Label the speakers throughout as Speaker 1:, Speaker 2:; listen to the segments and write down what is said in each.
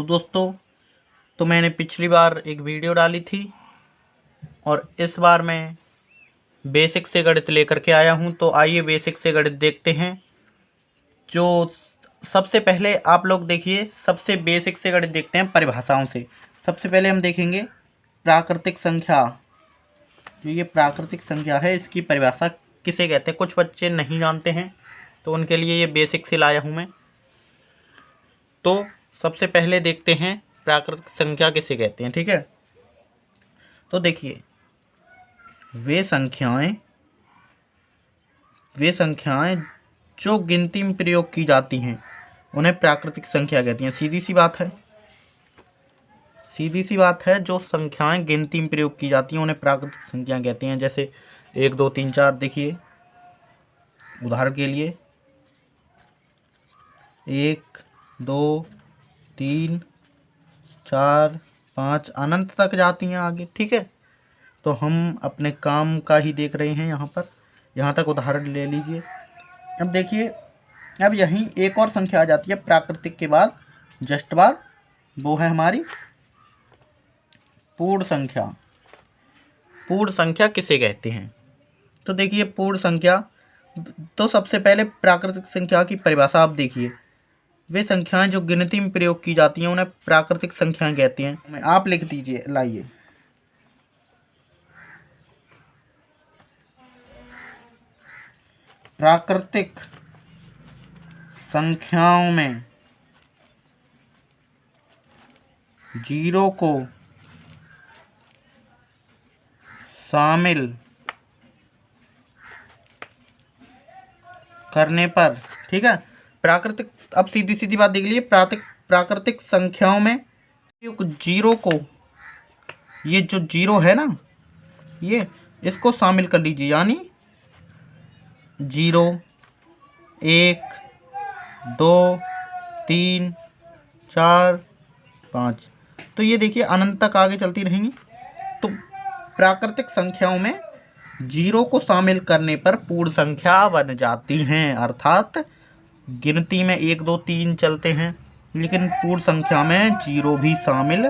Speaker 1: दोस्तों, तो मैंने पिछली बार एक वीडियो डाली थी और इस बार मैं बेसिक से गणित लेकर के आया हूं। तो आइए बेसिक से गणित देखते हैं। जो सबसे पहले आप लोग देखिए, सबसे बेसिक से गणित देखते हैं परिभाषाओं से। सबसे पहले हम देखेंगे प्राकृतिक संख्या। जो ये प्राकृतिक संख्या है, इसकी परिभाषा किसे कहते हैं। कुछ बच्चे नहीं जानते हैं, तो उनके लिए ये बेसिक से लाया हूँ मैं। तो सबसे पहले देखते हैं प्राकृतिक संख्या किसे कहते हैं। ठीक है, तो देखिए, वे संख्याएं जो गिनती में प्रयोग की जाती हैं उन्हें प्राकृतिक संख्या कहती हैं। सीधी सी बात है, जो संख्याएं गिनती में प्रयोग की जाती हैं उन्हें प्राकृतिक संख्या कहते हैं। जैसे 1 2 3 4, देखिए उदाहरण के लिए 1 2 3 4 5 अनंत तक जाती हैं आगे। ठीक है, तो हम अपने काम का ही देख रहे हैं यहाँ तक उदाहरण ले लीजिए। अब देखिए, अब यहीं एक और संख्या आ जाती है प्राकृतिक के बाद, जस्ट बाद, वो है हमारी पूर्ण संख्या। पूर्ण संख्या किसे कहते हैं? तो देखिए, पूर्ण संख्या, तो सबसे पहले प्राकृतिक संख्या की परिभाषा आप देखिए। वे संख्याएं जो गिनती में प्रयोग की जाती हैं उन्हें प्राकृतिक संख्याएं कहते हैं। आप लिख दीजिए, लाइए, प्राकृतिक संख्याओं में जीरो को शामिल करने पर, ठीक है, प्राकृतिक, अब सीधी सीधी बात देख लीजिए, प्राकृतिक संख्याओं में जीरो को, ये जो जीरो है ना, ये इसको शामिल कर लीजिए, यानी 0 1 2 3 4 5। तो ये देखिए अनंत तक आगे चलती रहेंगी। तो प्राकृतिक संख्याओं में जीरो को शामिल करने पर पूर्ण संख्या बन जाती हैं। अर्थात गिनती में 1 2 3 चलते हैं, लेकिन पूर्ण संख्या में जीरो भी शामिल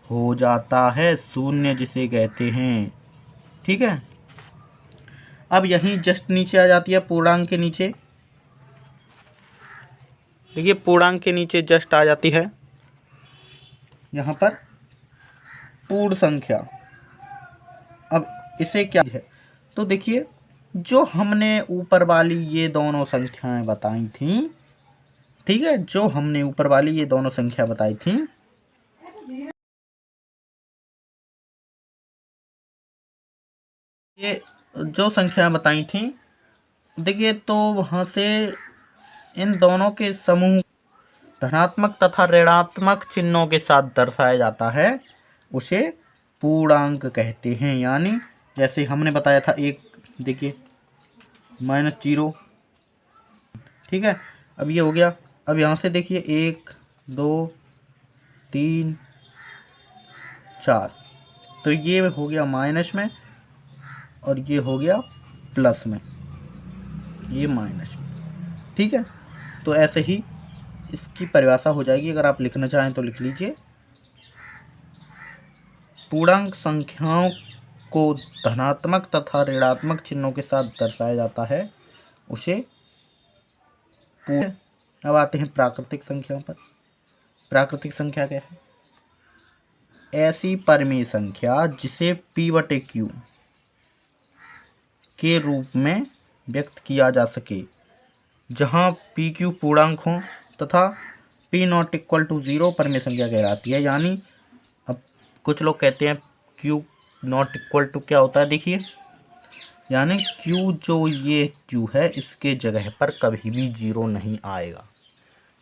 Speaker 1: हो जाता है, शून्य जिसे कहते हैं। ठीक है, अब यहीं जस्ट नीचे आ जाती है पूर्णांक के नीचे। देखिए, पूर्णांक के नीचे जस्ट आ जाती है यहाँ पर पूर्ण संख्या। अब इसे क्या है, तो देखिए, जो हमने ऊपर वाली ये दोनों संख्याएं बताई थी, ठीक है, जो हमने ऊपर वाली ये दोनों संख्या बताई थी, ये जो संख्या बताई थी, देखिए, तो वहाँ से इन दोनों के समूह धनात्मक तथा ऋणात्मक चिन्हों के साथ दर्शाया जाता है, उसे पूर्णांक कहते हैं। यानी जैसे हमने बताया था, एक देखिए -0, ठीक है, अब ये हो गया। अब यहाँ से देखिए 1 2 3 4, तो ये हो गया माइनस में और ये हो गया प्लस में, ये माइनस में। ठीक है, तो ऐसे ही इसकी परिभाषा हो जाएगी। अगर आप लिखना चाहें तो लिख लीजिए, पूर्णांक संख्याओं को धनात्मक तथा ऋणात्मक चिन्हों के साथ दर्शाया जाता है, उसे पूर्ण। अब आते हैं प्राकृतिक संख्याओं पर। प्राकृतिक संख्या क्या है? ऐसी परिमेय संख्या जिसे P/Q के रूप में व्यक्त किया जा सके, जहां PQ पूर्णांक हो तथा P ≠ 0 परिमेय संख्या कहलाती है। यानी अब कुछ लोग कहते हैं Q ≠ क्या होता है, देखिए, यानी Q, जो ये Q है, इसके जगह पर कभी भी 0 नहीं आएगा।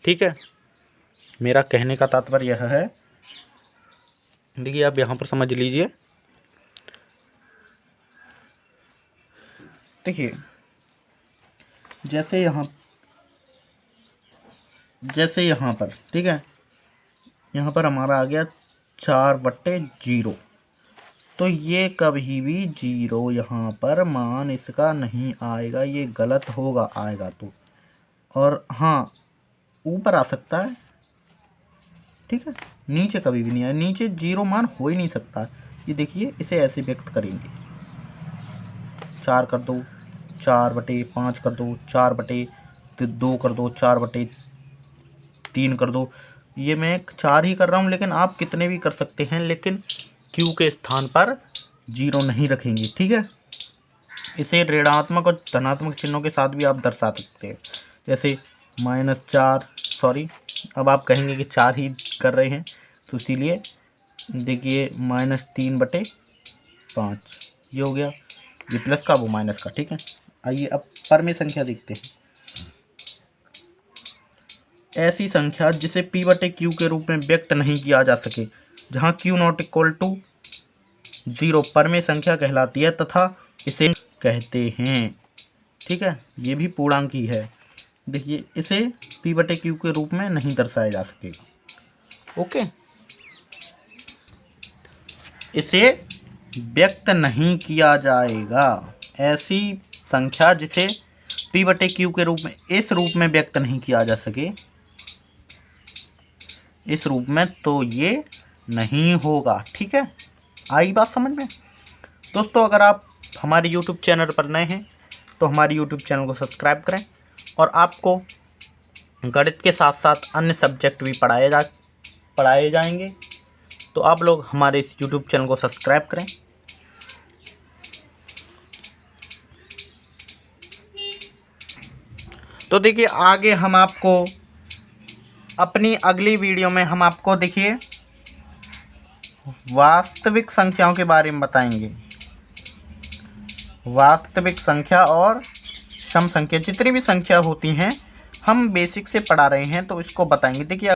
Speaker 1: ठीक है, मेरा कहने का तात्पर्य यह है। देखिए, आप यहाँ पर समझ लीजिए, देखिए, जैसे यहाँ पर, ठीक है, यहाँ पर हमारा आ गया 4/0, तो ये कभी भी 0 यहाँ पर मान इसका नहीं आएगा, ये गलत होगा, आएगा तो। और हाँ, ऊपर आ सकता है, ठीक है, नीचे कभी भी नहीं आए, नीचे 0 मान हो ही नहीं सकता। ये देखिए, इसे ऐसे व्यक्त करेंगे, 4 कर दो, 4/5 कर दो, 4/2 कर दो, 4/3 कर दो। ये मैं 4 ही कर रहा हूँ, लेकिन आप कितने भी कर सकते हैं, लेकिन क्यू के स्थान पर 0 नहीं रखेंगे। ठीक है, इसे ऋणात्मक और धनात्मक चिन्हों के साथ भी आप दर्शा सकते हैं, जैसे -4, सॉरी अब आप कहेंगे कि 4 ही कर रहे हैं, तो इसीलिए देखिए -3/5 ये हो गया, ये प्लस का वो माइनस का। ठीक है, आइए अब परमेय संख्या देखते हैं। ऐसी संख्या जिसे P/Q के रूप में व्यक्त नहीं किया जा सके, जहाँ Q ≠ 0 परमेय संख्या कहलाती है तथा इसे कहते हैं। ठीक है, ये भी पूर्णांक ही है। देखिए, इसे P/Q के रूप में नहीं दर्शाया जा सकेगा। ओके, इसे व्यक्त नहीं किया जाएगा। ऐसी संख्या जिसे P/Q के रूप में इस रूप में व्यक्त नहीं किया जा सके, इस रूप में, तो ये नहीं होगा। ठीक है, आई बात समझ में? दोस्तों, अगर आप हमारे YouTube चैनल पर नए हैं तो हमारे YouTube चैनल को सब्सक्राइब करें, और आपको गणित के साथ साथ अन्य सब्जेक्ट भी पढ़ाए जाएंगे, तो आप लोग हमारे इस YouTube चैनल को सब्सक्राइब करें। तो देखिए, आगे हम आपको अपनी अगली वीडियो में हम आपको देखिए वास्तविक संख्याओं के बारे में बताएंगे। वास्तविक संख्या और सम संख्या, जितनी भी संख्या होती हैं हम बेसिक से पढ़ा रहे हैं, तो इसको बताएंगे। देखिए,